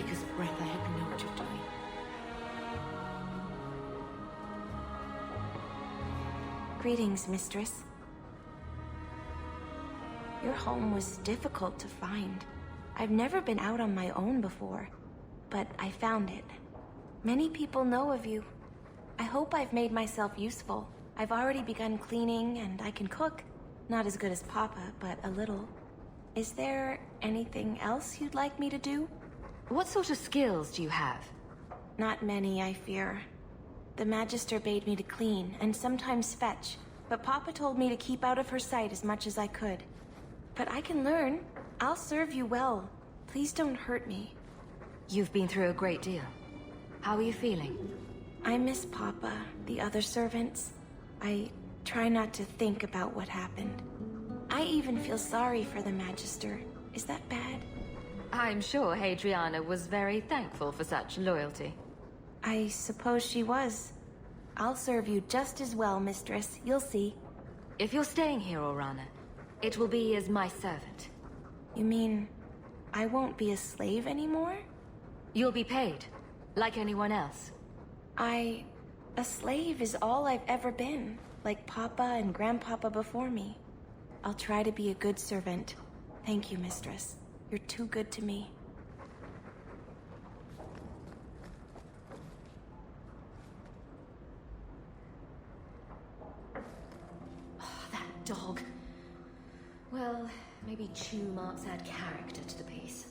take as a breath. I hope you know what you're doing. Greetings, mistress. Your home was difficult to find. I've never been out on my own before, but I found it. Many people know of you. I hope I've made myself useful. I've already begun cleaning, and I can cook. Not as good as Papa, but a little. Is there anything else you'd like me to do? What sort of skills do you have? Not many, I fear. The Magister bade me to clean, and sometimes fetch, but Papa told me to keep out of her sight as much as I could. But I can learn. I'll serve you well. Please don't hurt me. You've been through a great deal. How are you feeling? I miss Papa, the other servants. I try not to think about what happened. I even feel sorry for the Magister. Is that bad? I'm sure Hadriana was very thankful for such loyalty. I suppose she was. I'll serve you just as well, mistress. You'll see. If you're staying here, Orana, it will be as my servant. You mean I won't be a slave anymore? You'll be paid, like anyone else. A slave is all I've ever been, like Papa and Grandpapa before me. I'll try to be a good servant. Thank you, mistress. You're too good to me. Oh, that dog. Well, maybe chew marks add character to the piece.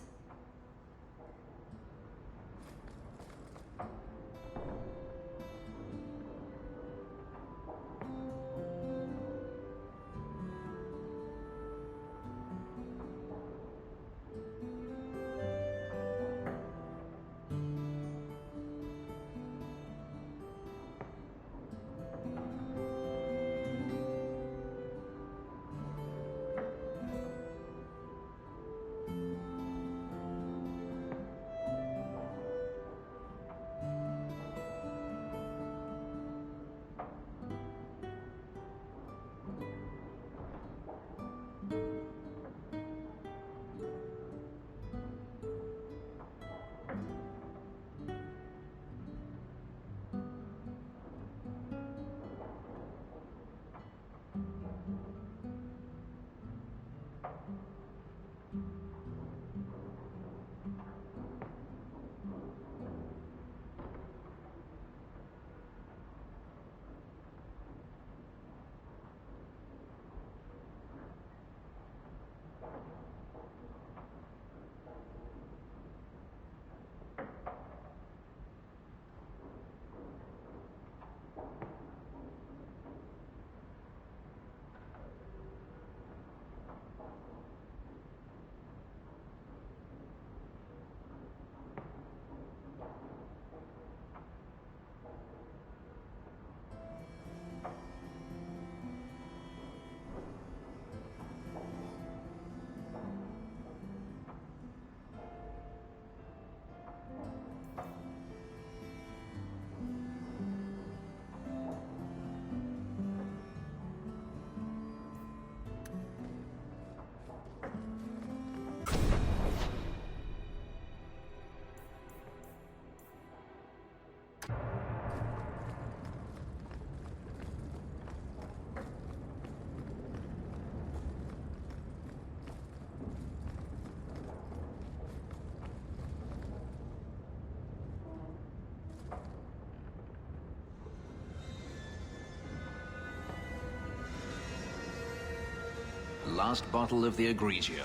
Last bottle of the Egregio.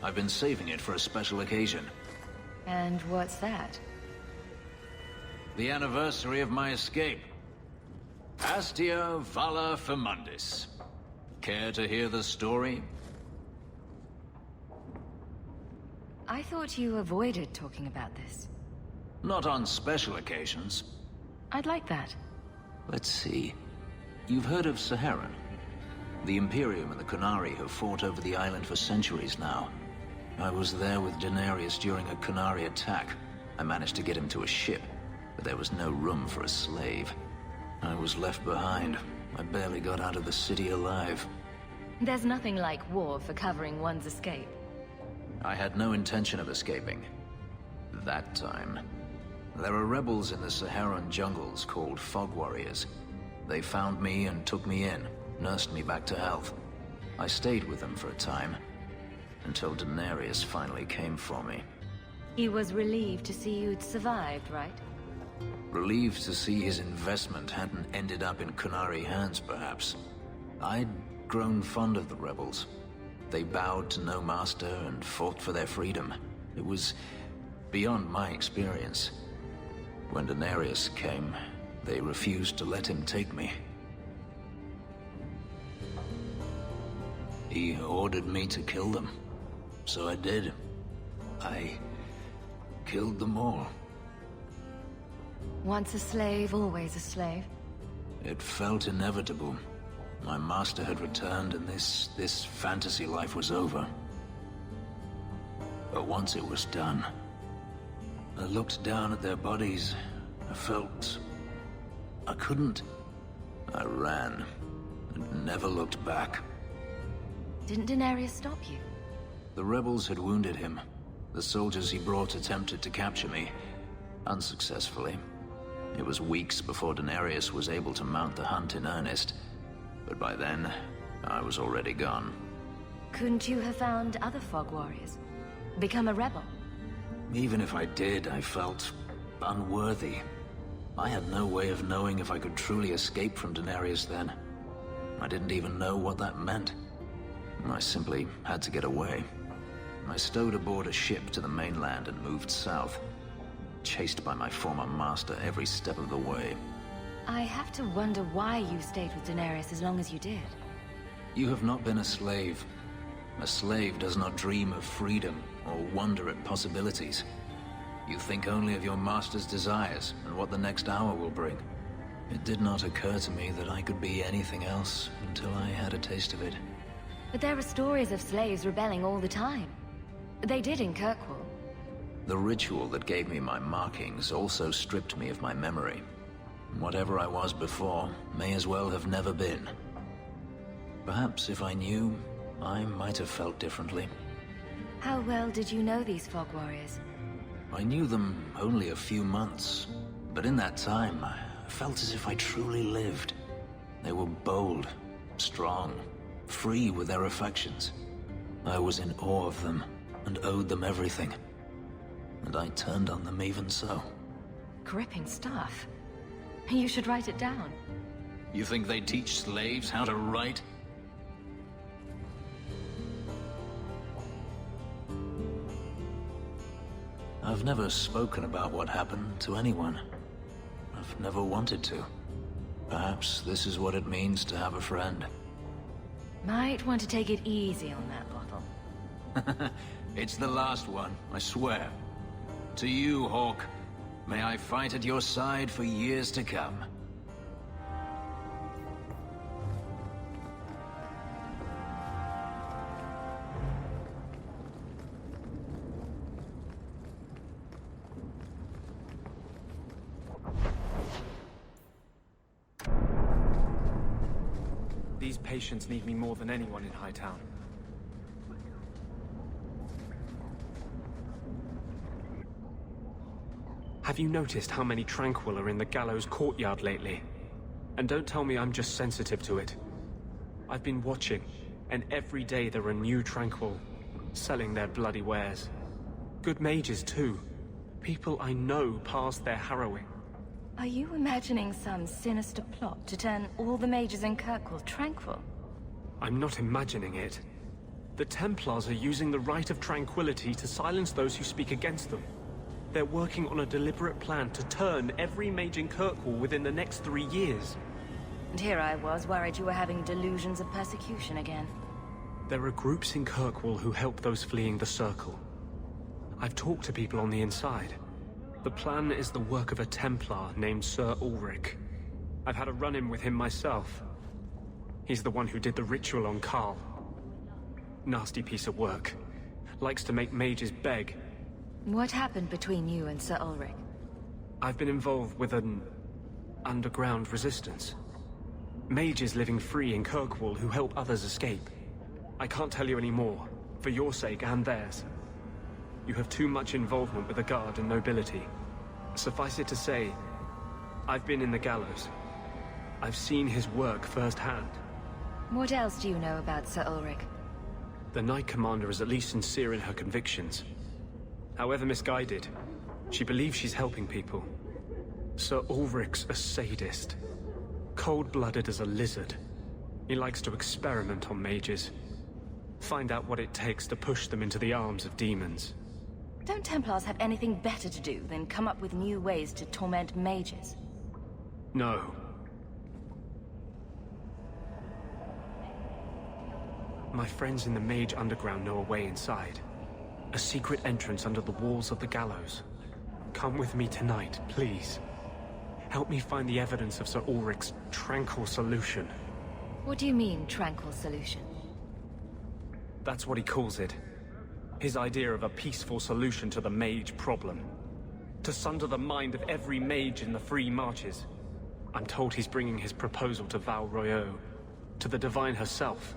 I've been saving it for a special occasion. And what's that? The anniversary of my escape. Astia Vala Firmundis. Care to hear the story? I thought you avoided talking about this. Not on special occasions. I'd like that. Let's see. You've heard of Saharan? The Imperium and the Qunari have fought over the island for centuries now. I was there with Daenerys during a Qunari attack. I managed to get him to a ship, but there was no room for a slave. I was left behind. I barely got out of the city alive. There's nothing like war for covering one's escape. I had no intention of escaping. That time. There are rebels in the Saharan jungles called Fog Warriors. They found me and took me in, nursed me back to health. I stayed with them for a time, until Daenerys finally came for me. He was relieved to see you'd survived, right? Relieved to see his investment hadn't ended up in Qunari hands, perhaps. I'd grown fond of the rebels. They bowed to no master and fought for their freedom. It was beyond my experience. When Daenerys came, they refused to let him take me. He ordered me to kill them. So I did. I killed them all. Once a slave, always a slave. It felt inevitable. My master had returned and this fantasy life was over. But once it was done, I looked down at their bodies. I felt I couldn't. I ran and never looked back. Didn't Daenerys stop you? The rebels had wounded him. The soldiers he brought attempted to capture me, unsuccessfully. It was weeks before Daenerys was able to mount the hunt in earnest. But by then, I was already gone. Couldn't you have found other Fog Warriors? Become a rebel? Even if I did, I felt unworthy. I had no way of knowing if I could truly escape from Daenerys then. I didn't even know what that meant. I simply had to get away. I stowed aboard a ship to the mainland and moved south, chased by my former master every step of the way. I have to wonder why you stayed with Daenerys as long as you did. You have not been a slave. A slave does not dream of freedom or wonder at possibilities. You think only of your master's desires and what the next hour will bring. It did not occur to me that I could be anything else until I had a taste of it. But there are stories of slaves rebelling all the time. They did in Kirkwall. The ritual that gave me my markings also stripped me of my memory. Whatever I was before may as well have never been. Perhaps if I knew, I might have felt differently. How well did you know these Fog Warriors? I knew them only a few months, but in that time, I felt as if I truly lived. They were bold, strong, free with their affections. I was in awe of them and owed them everything. And I turned on them even so. Gripping stuff. You should write it down. You think they teach slaves how to write? I've never spoken about what happened to anyone. I've never wanted to. Perhaps this is what it means to have a friend. Might want to take it easy on that bottle. It's the last one, I swear. To you, Hawk. May I fight at your side for years to come. These patients need me more than anyone in Hightown. Have you noticed how many Tranquil are in the gallows courtyard lately? And don't tell me I'm just sensitive to it. I've been watching, and every day there are new Tranquil, selling their bloody wares. Good mages too. People I know past their harrowing. Are you imagining some sinister plot to turn all the mages in Kirkwall tranquil? I'm not imagining it. The Templars are using the right of tranquility to silence those who speak against them. They're working on a deliberate plan to turn every mage in Kirkwall within the next 3 years. And here I was, worried you were having delusions of persecution again. There are groups in Kirkwall who help those fleeing the Circle. I've talked to people on the inside. The plan is the work of a Templar named Sir Ulrich. I've had a run-in with him myself. He's the one who did the ritual on Karl. Nasty piece of work. Likes to make mages beg. What happened between you and Sir Ulrich? I've been involved with an underground resistance. Mages living free in Kirkwall who help others escape. I can't tell you any more, for your sake and theirs. You have too much involvement with the Guard and nobility. Suffice it to say, I've been in the gallows. I've seen his work firsthand. What else do you know about Sir Ulrich? The Knight Commander is at least sincere in her convictions. However misguided, she believes she's helping people. Sir Ulrich's a sadist. Cold-blooded as a lizard. He likes to experiment on mages. Find out what it takes to push them into the arms of demons. Don't Templars have anything better to do than come up with new ways to torment mages? No. My friends in the Mage Underground know a way inside. A secret entrance under the walls of the gallows. Come with me tonight, please. Help me find the evidence of Sir Ulrich's tranquil solution. What do you mean, tranquil solution? That's what he calls it. His idea of a peaceful solution to the mage problem. To sunder the mind of every mage in the Free Marches. I'm told he's bringing his proposal to Val Royeaux, to the Divine herself.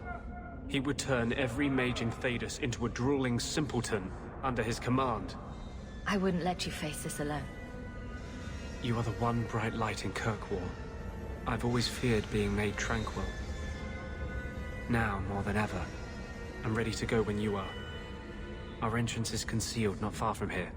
He would turn every mage in Thedas into a drooling simpleton under his command. I wouldn't let you face this alone. You are the one bright light in Kirkwall. I've always feared being made tranquil. Now, more than ever, I'm ready to go when you are. Our entrance is concealed not far from here.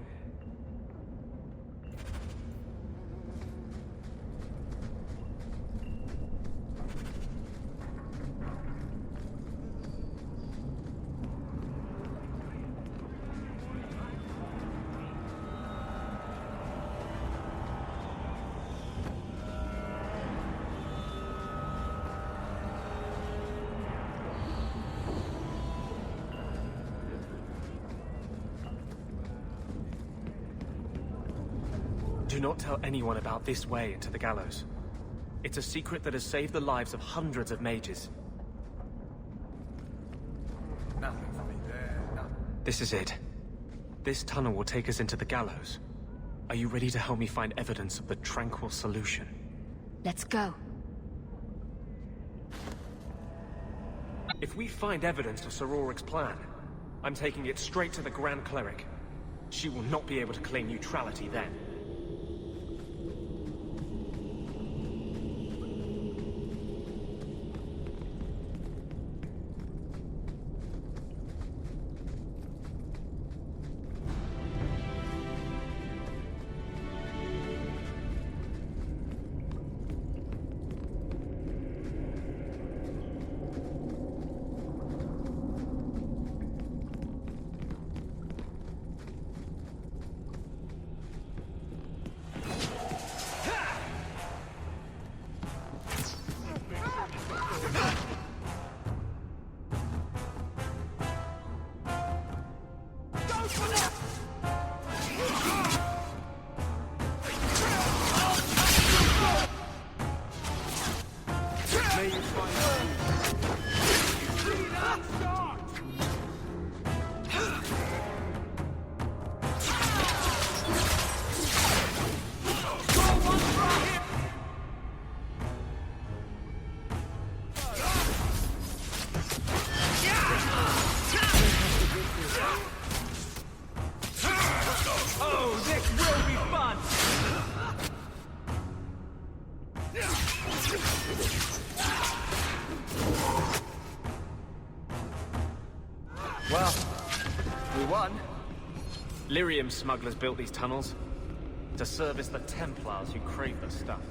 Do not tell anyone about this way into the gallows. It's a secret that has saved the lives of hundreds of mages. Nothing for me there, nothing. This is it. This tunnel will take us into the gallows. Are you ready to help me find evidence of the tranquil solution? Let's go. If we find evidence of Sir Ulrich's plan, I'm taking it straight to the Grand Cleric. She will not be able to claim neutrality then. Well, we won. Lyrium smugglers built these tunnels to service the Templars who crave the stuff.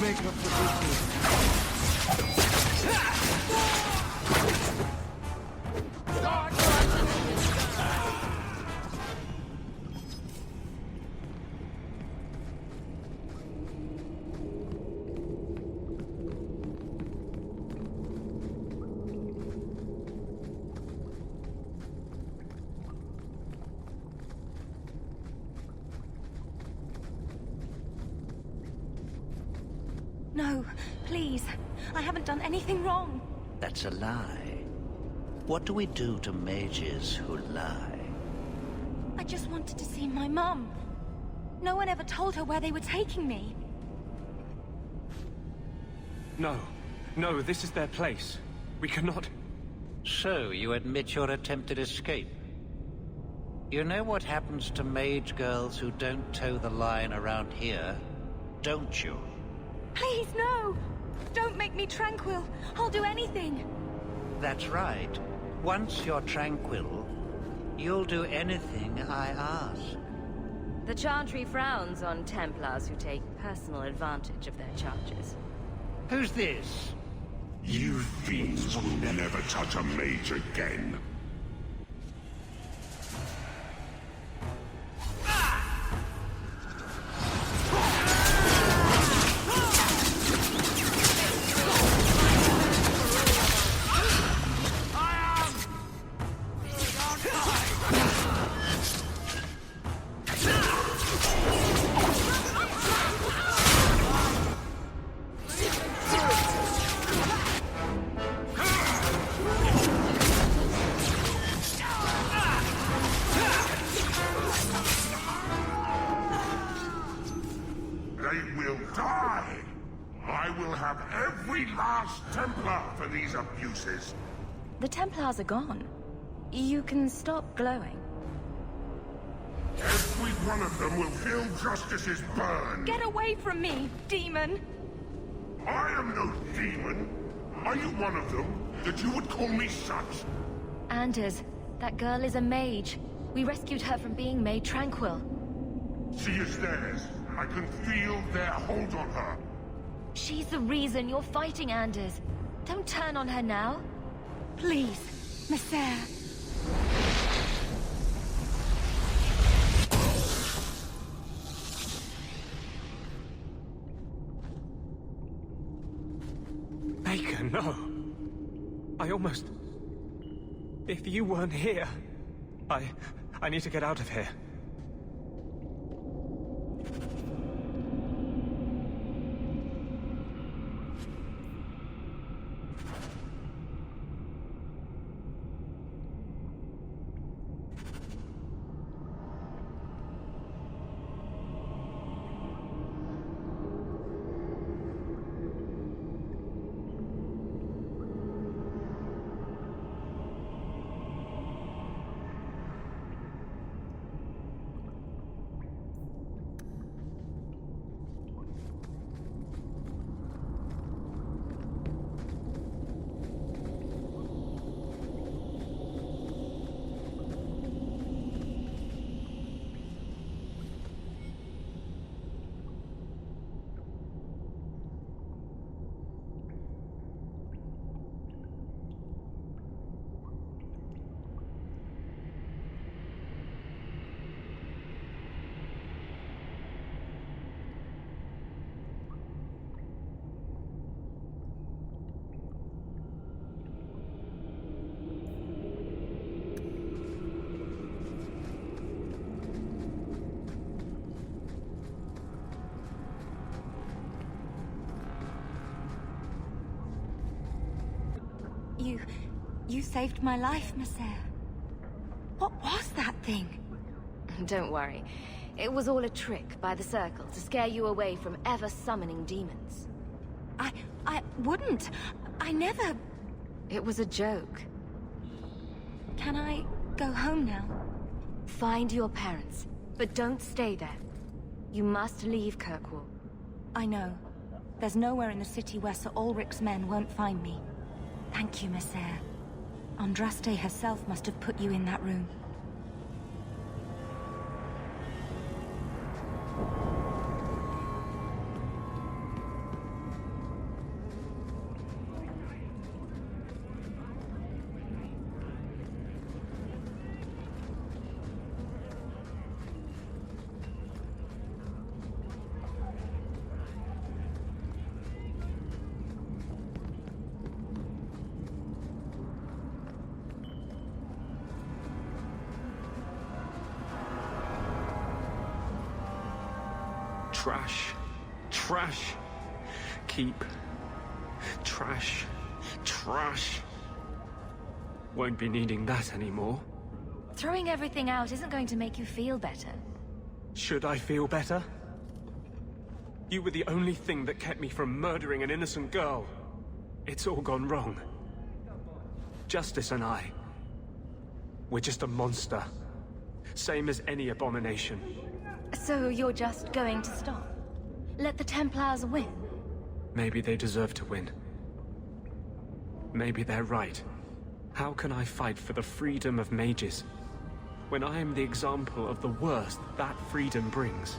make up for this. No, please. I haven't done anything wrong. That's a lie. What do we do to mages who lie? I just wanted to see my mum. No one ever told her where they were taking me. No. No, this is their place. We cannot... So, you admit your attempted escape? You know what happens to mage girls who don't toe the line around here, don't you? Please, no! Don't make me tranquil. I'll do anything. That's right. Once you're tranquil, you'll do anything I ask. The Chantry frowns on Templars who take personal advantage of their charges. Who's this? You fiends will never touch a mage again. They will die! I will have every last Templar for these abuses. The Templars are gone. You can stop glowing. Every one of them will feel justice's burn. Get away from me, demon! I am no demon. Are you one of them, that you would call me such? Anders, that girl is a mage. We rescued her from being made tranquil. She is theirs. I can feel their hold on her. She's the reason you're fighting Anders. Don't turn on her now. Please, Messer. Baker, no. I almost... If you weren't here... I need to get out of here. You saved my life, Messer. What was that thing? Don't worry. It was all a trick by the Circle to scare you away from ever summoning demons. I wouldn't. I never... It was a joke. Can I go home now? Find your parents, but don't stay there. You must leave Kirkwall. I know. There's nowhere in the city where Sir Ulrich's men won't find me. Thank you, Messer. Andraste herself must have put you in that room. Trash. Trash. Keep. Trash. Trash. Won't be needing that anymore. Throwing everything out isn't going to make you feel better. Should I feel better? You were the only thing that kept me from murdering an innocent girl. It's all gone wrong. Justice and I. We're just a monster. Same as any abomination. So you're just going to stop? Let the Templars win? Maybe they deserve to win. Maybe they're right. How can I fight for the freedom of mages, when I am the example of the worst that freedom brings?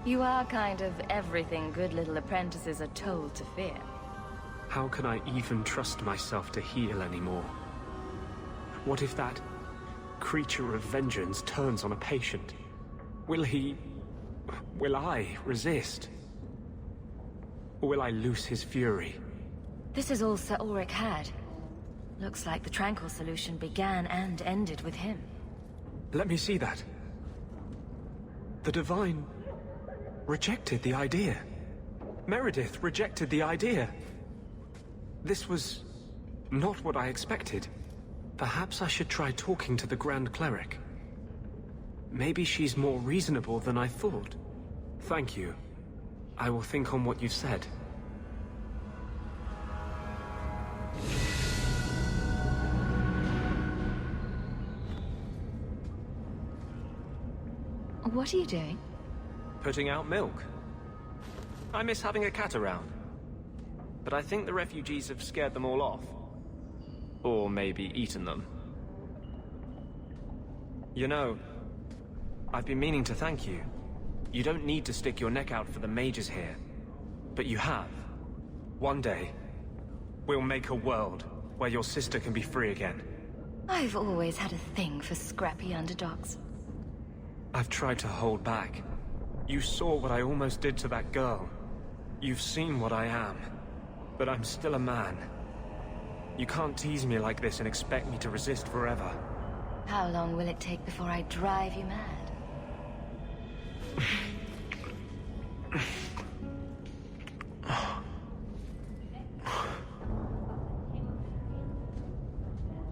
You are kind of everything good little apprentices are told to fear. How can I even trust myself to heal anymore? What if that creature of vengeance turns on a patient? Will I resist? Or will I loose his fury? This is all Sir Ulrich had. Looks like the Tranquil solution began and ended with him. Let me see that. The Divine rejected the idea. Meredith rejected the idea. This was not what I expected. Perhaps I should try talking to the Grand Cleric. Maybe she's more reasonable than I thought. Thank you. I will think on what you've said. What are you doing? Putting out milk. I miss having a cat around. But I think the refugees have scared them all off. Or maybe eaten them. You know, I've been meaning to thank you. You don't need to stick your neck out for the mages here. But you have. One day, we'll make a world where your sister can be free again. I've always had a thing for scrappy underdogs. I've tried to hold back. You saw what I almost did to that girl. You've seen what I am. But I'm still a man. You can't tease me like this and expect me to resist forever. How long will it take before I drive you mad?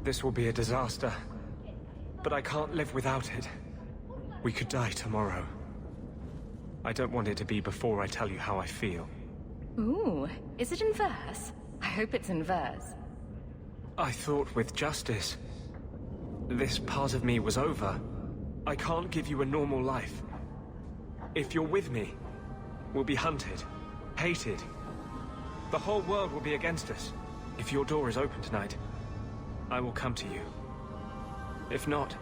This will be a disaster. But I can't live without it. We could die tomorrow. I don't want it to be before I tell you how I feel. Ooh, is it in verse? I hope it's in verse. I thought with justice, this part of me was over. I can't give you a normal life. If you're with me, we'll be hunted, hated. The whole world will be against us. If your door is open tonight, I will come to you. If not,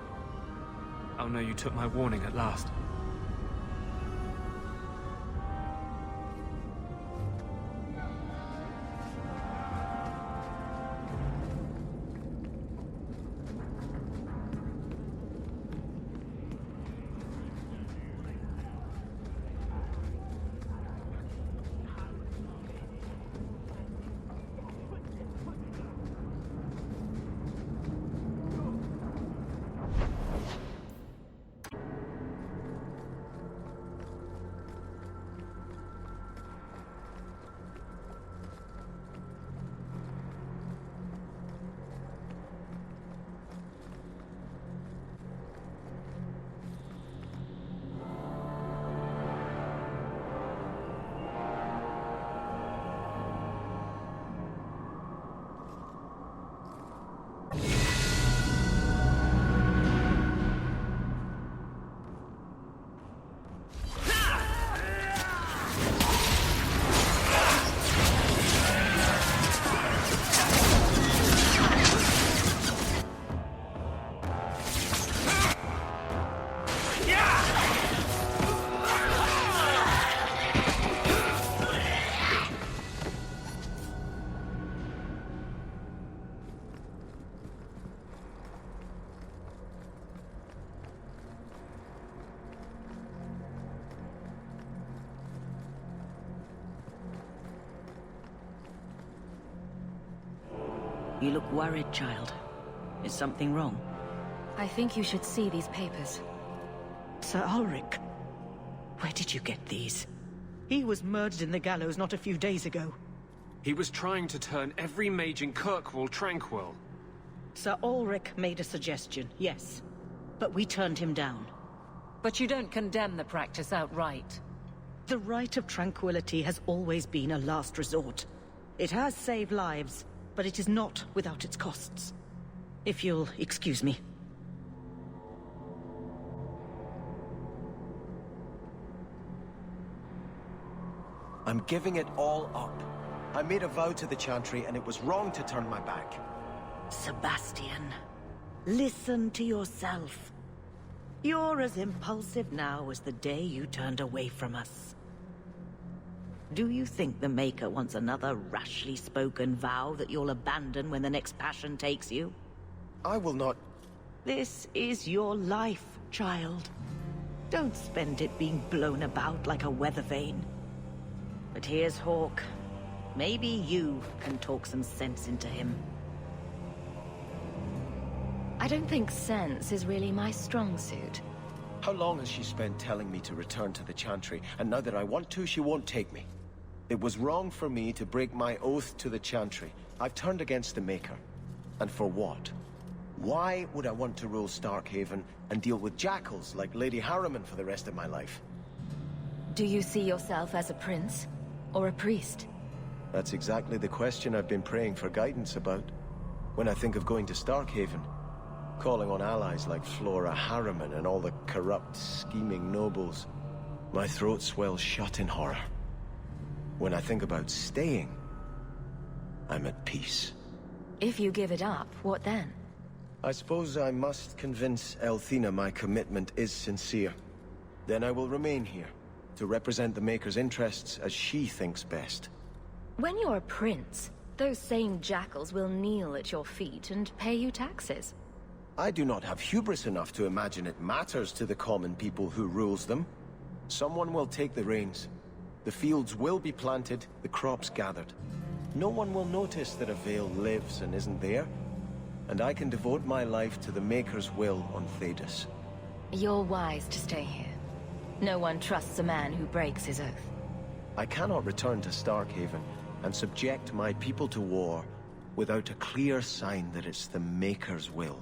I'll know you took my warning at last. You look worried, child. Is something wrong? I think you should see these papers. Sir Ulrich, where did you get these? He was murdered in the gallows not a few days ago. He was trying to turn every mage in Kirkwall tranquil. Sir Ulrich made a suggestion, yes. But we turned him down. But you don't condemn the practice outright. The right of tranquility has always been a last resort. It has saved lives, but it is not without its costs. If you'll excuse me. I'm giving it all up. I made a vow to the Chantry, and it was wrong to turn my back. Sebastian, listen to yourself. You're as impulsive now as the day you turned away from us. Do you think the Maker wants another rashly spoken vow that you'll abandon when the next passion takes you? I will not... This is your life, child. Don't spend it being blown about like a weather vane. But here's Hawk. Maybe you can talk some sense into him. I don't think sense is really my strong suit. How long has she spent telling me to return to the Chantry, and now that I want to, she won't take me? It was wrong for me to break my oath to the Chantry. I've turned against the Maker. And for what? Why would I want to rule Starkhaven and deal with jackals like Lady Harriman for the rest of my life? Do you see yourself as a prince? Or a priest? That's exactly the question I've been praying for guidance about. When I think of going to Starkhaven, calling on allies like Flora Harriman and all the corrupt, scheming nobles, my throat swells shut in horror. When I think about staying, I'm at peace. If you give it up, what then? I suppose I must convince Elthina my commitment is sincere. Then I will remain here, to represent the Maker's interests as she thinks best. When you're a prince, those same jackals will kneel at your feet and pay you taxes. I do not have hubris enough to imagine it matters to the common people who rules them. Someone will take the reins. The fields will be planted, the crops gathered. No one will notice that a Vale lives and isn't there. And I can devote my life to the Maker's will on Thedas. You're wise to stay here. No one trusts a man who breaks his oath. I cannot return to Starkhaven and subject my people to war without a clear sign that it's the Maker's will.